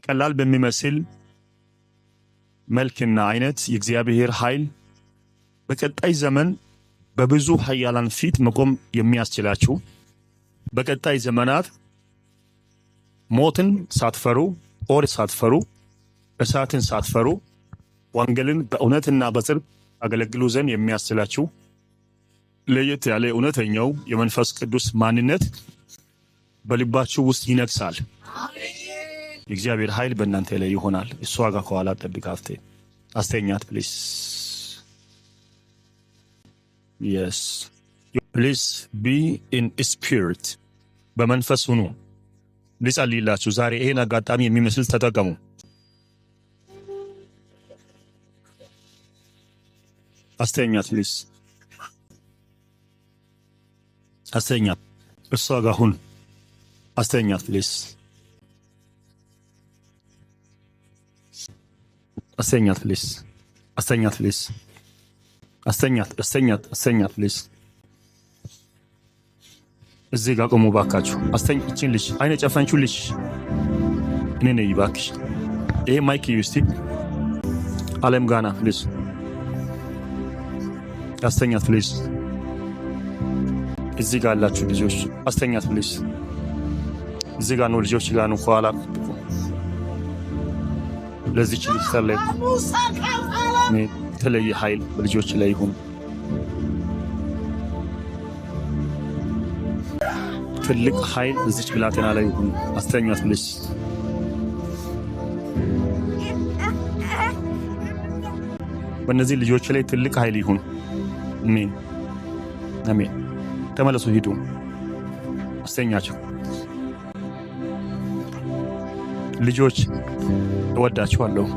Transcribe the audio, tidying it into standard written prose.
ቀላል በሚመስል መልክና አይነት የእግዚአብሔር ኃይል በቀጣይ ዘመን በብዙ ኃያላን ፊት መቆም የሚያስችላችሁ በቀጣይ ዘመናት ሞትን ሳትፈሩ ኦር ሳትፈሩ እሳትን ሳትፈሩ ወንጌልን በእውነትና በጽድቅ አገለግሉ ዘንድ የሚያስችላችሁ ለየት ያለ እውነተኛው የመንፈስ ቅዱስ ማንነት በልባችሁ ውስጥ ይነግሳል። የእግዚአብሔር ኃይል በእናንተ ላይ ይሆናል። እሷ ጋር ከኋላ ጠብቃት አስተኛት ፕሊዝ። yes please be in spirit በመንፈስ ሁኑ። ልጸልይላችሁ ዛሬ ይሄን አጋጣሚ የሚመስል ተጠቀሙ። አስተኛት ፕሊዝ አስተኛት። እሷ ጋር ሁን። አስተኛት ፕሊዝ አስተኛት ፕሊዝ አስተኛት ፕሊዝ አስተኛት ፕሊዝ። እዚህ ጋር ቆሙ ባካችሁ። አስተኝ እቺን ልጅ አይነ ጨፈንቹ ልጅ እኔ ነኝ ባክሽ። ይሄ ማይክ ዩስቲ አለም ጋና ፕሊዝ አስተኛት ፕሊዝ። እዚህ ጋር ያላችሁ ልጆች አስተኛት ፕሊዝ። እዚህ ጋር ነው ልጆች ጋር ነው ኋላ ለዚህ ልጅ ሰለይ የተለየ ኃይል በልጆች ላይ ይሁን። ትልቅ ኃይል እዚች ብላቴና ላይ ይሁን። አስተኛት ፕሊዝ። በእነዚህ ልጆች ላይ ትልቅ ኃይል ይሁን። አሜን አሜን። ተመለሱ፣ ሂዱ፣ አስተኛቸው። ልጆች እወዳችኋለሁ።